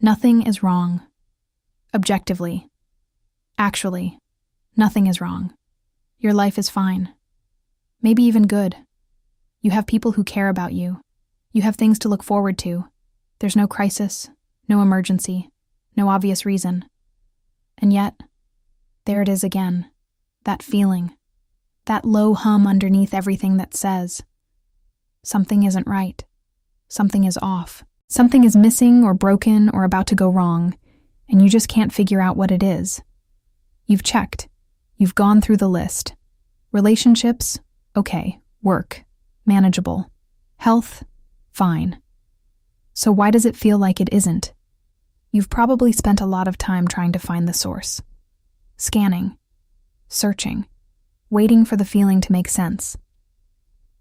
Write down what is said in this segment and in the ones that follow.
Nothing is wrong. Objectively. Actually, nothing is wrong. Your life is fine. Maybe even good. You have people who care about you. You have things to look forward to. There's no crisis, no emergency, no obvious reason. And yet, there it is again. That feeling. That low hum underneath everything that says, something isn't right. Something is off. Something is missing or broken or about to go wrong, and you just can't figure out what it is. You've checked. You've gone through the list. Relationships? Okay. Work? Manageable. Health? Fine. So why does it feel like it isn't? You've probably spent a lot of time trying to find the source. Scanning. Searching. Waiting for the feeling to make sense.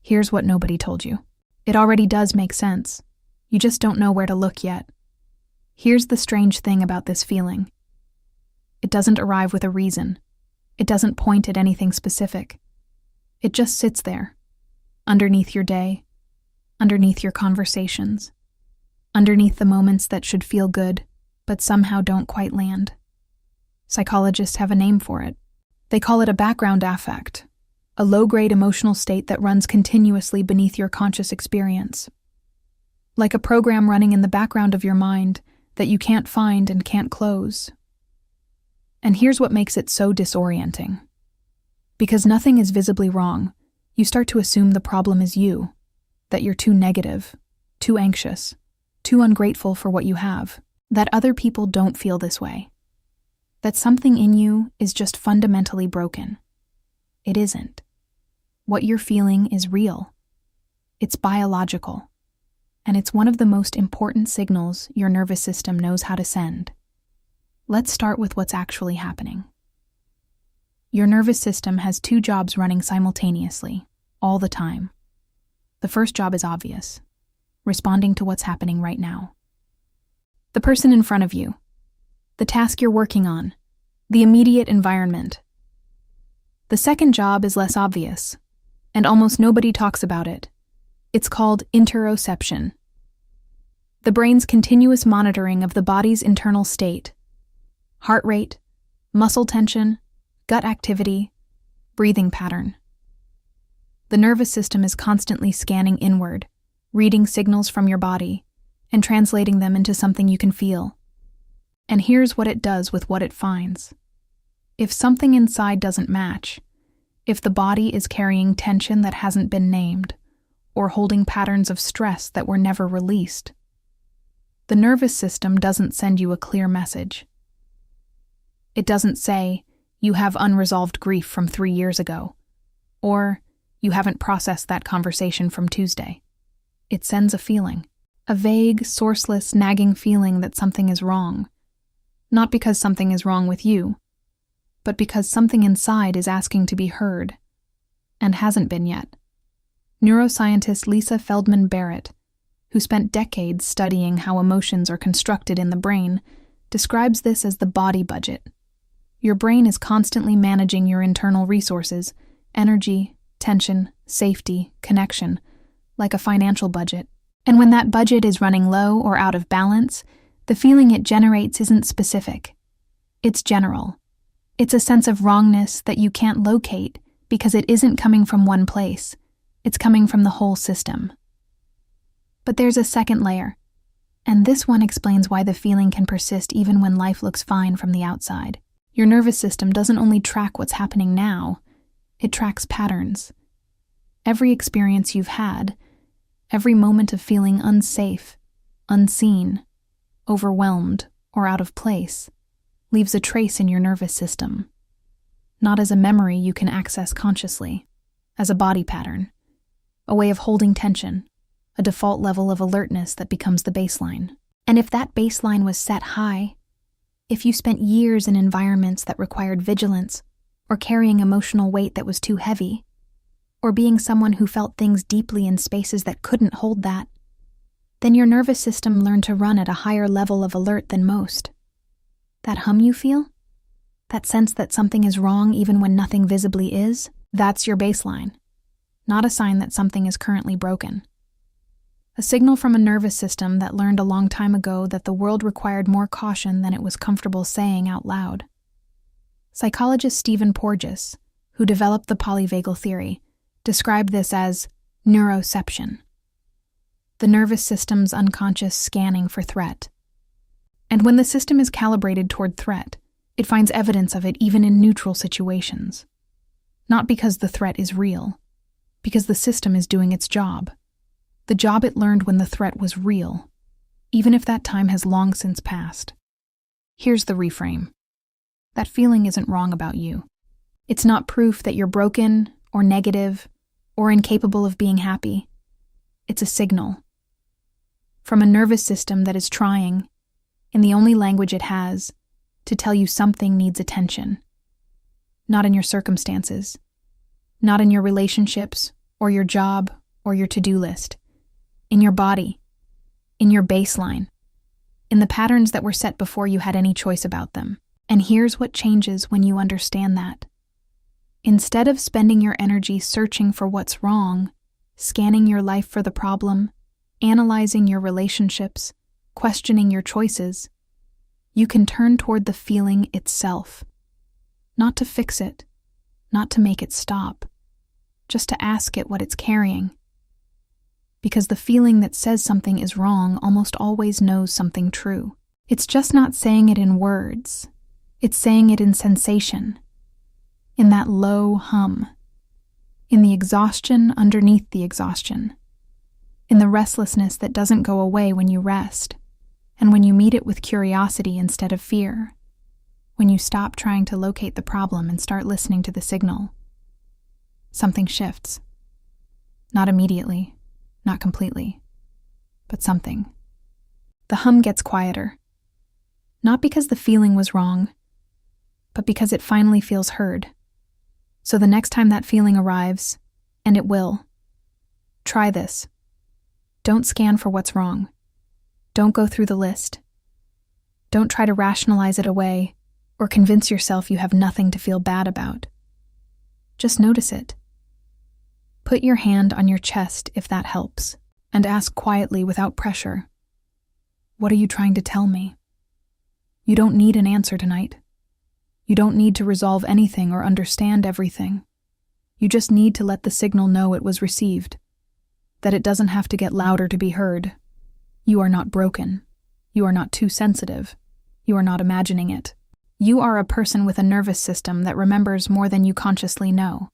Here's what nobody told you. It already does make sense. You just don't know where to look yet. Here's the strange thing about this feeling. It doesn't arrive with a reason. It doesn't point at anything specific. It just sits there, underneath your day, underneath your conversations, underneath the moments that should feel good, but somehow don't quite land. Psychologists have a name for it. They call it a background affect, a low-grade emotional state that runs continuously beneath your conscious experience. Like a program running in the background of your mind that you can't find and can't close. And here's what makes it so disorienting. Because nothing is visibly wrong, you start to assume the problem is you, that you're too negative, too anxious, too ungrateful for what you have, that other people don't feel this way, that something in you is just fundamentally broken. It isn't. What you're feeling is real. It's biological. And it's one of the most important signals your nervous system knows how to send. Let's start with what's actually happening. Your nervous system has two jobs running simultaneously, all the time. The first job is obvious, responding to what's happening right now. The person in front of you, the task you're working on, the immediate environment. The second job is less obvious, and almost nobody talks about it. It's called interoception. The brain's continuous monitoring of the body's internal state, heart rate, muscle tension, gut activity, breathing pattern. The nervous system is constantly scanning inward, reading signals from your body, and translating them into something you can feel. And here's what it does with what it finds. If something inside doesn't match, if the body is carrying tension that hasn't been named, or holding patterns of stress that were never released, the nervous system doesn't send you a clear message. It doesn't say, you have unresolved grief from 3 years ago, or you haven't processed that conversation from Tuesday. It sends a feeling, a vague, sourceless, nagging feeling that something is wrong. Not because something is wrong with you, but because something inside is asking to be heard, and hasn't been yet. Neuroscientist Feldman Barrett, who spent decades studying how emotions are constructed in the brain, describes this as the body budget. Your brain is constantly managing your internal resources, energy, tension, safety, connection, like a financial budget. And when that budget is running low or out of balance, the feeling it generates isn't specific. It's general. It's a sense of wrongness that you can't locate because it isn't coming from one place. It's coming from the whole system. But there's a second layer, and this one explains why the feeling can persist even when life looks fine from the outside. Your nervous system doesn't only track what's happening now, it tracks patterns. Every experience you've had, every moment of feeling unsafe, unseen, overwhelmed, or out of place, leaves a trace in your nervous system. Not as a memory you can access consciously, as a body pattern, a way of holding tension, a default level of alertness that becomes the baseline. And if that baseline was set high, if you spent years in environments that required vigilance, or carrying emotional weight that was too heavy, or being someone who felt things deeply in spaces that couldn't hold that, then your nervous system learned to run at a higher level of alert than most. That hum you feel? That sense that something is wrong even when nothing visibly is? That's your baseline, not a sign that something is currently broken. A signal from a nervous system that learned a long time ago that the world required more caution than it was comfortable saying out loud. Psychologist Stephen Porges, who developed the polyvagal theory, described this as neuroception, the nervous system's unconscious scanning for threat. And when the system is calibrated toward threat, it finds evidence of it even in neutral situations. Not because the threat is real, because the system is doing its job. The job it learned when the threat was real, even if that time has long since passed. Here's the reframe. That feeling isn't wrong about you. It's not proof that you're broken or negative or incapable of being happy. It's a signal from a nervous system that is trying, in the only language it has, to tell you something needs attention. Not in your circumstances, not in your relationships or your job or your to-do list. In your body, in your baseline, in the patterns that were set before you had any choice about them. And here's what changes when you understand that. Instead of spending your energy searching for what's wrong, scanning your life for the problem, analyzing your relationships, questioning your choices, you can turn toward the feeling itself. Not to fix it, not to make it stop, just to ask it what it's carrying. Because the feeling that says something is wrong almost always knows something true. It's just not saying it in words. It's saying it in sensation, in that low hum, in the exhaustion underneath the exhaustion, in the restlessness that doesn't go away when you rest, and when you meet it with curiosity instead of fear, when you stop trying to locate the problem and start listening to the signal. Something shifts. Not immediately. Not completely, but something. The hum gets quieter. Not because the feeling was wrong, but because it finally feels heard. So the next time that feeling arrives, and it will, try this. Don't scan for what's wrong. Don't go through the list. Don't try to rationalize it away or convince yourself you have nothing to feel bad about. Just notice it. Put your hand on your chest if that helps, and ask quietly without pressure, "What are you trying to tell me?" You don't need an answer tonight. You don't need to resolve anything or understand everything. You just need to let the signal know it was received, that it doesn't have to get louder to be heard. You are not broken. You are not too sensitive. You are not imagining it. You are a person with a nervous system that remembers more than you consciously know,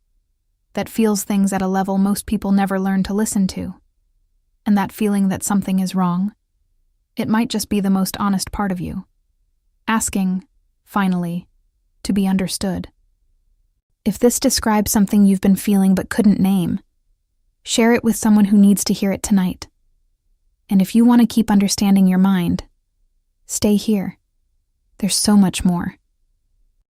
that feels things at a level most people never learn to listen to. And that feeling that something is wrong, it might just be the most honest part of you, asking, finally, to be understood. If this describes something you've been feeling but couldn't name, share it with someone who needs to hear it tonight. And if you want to keep understanding your mind, stay here. There's so much more.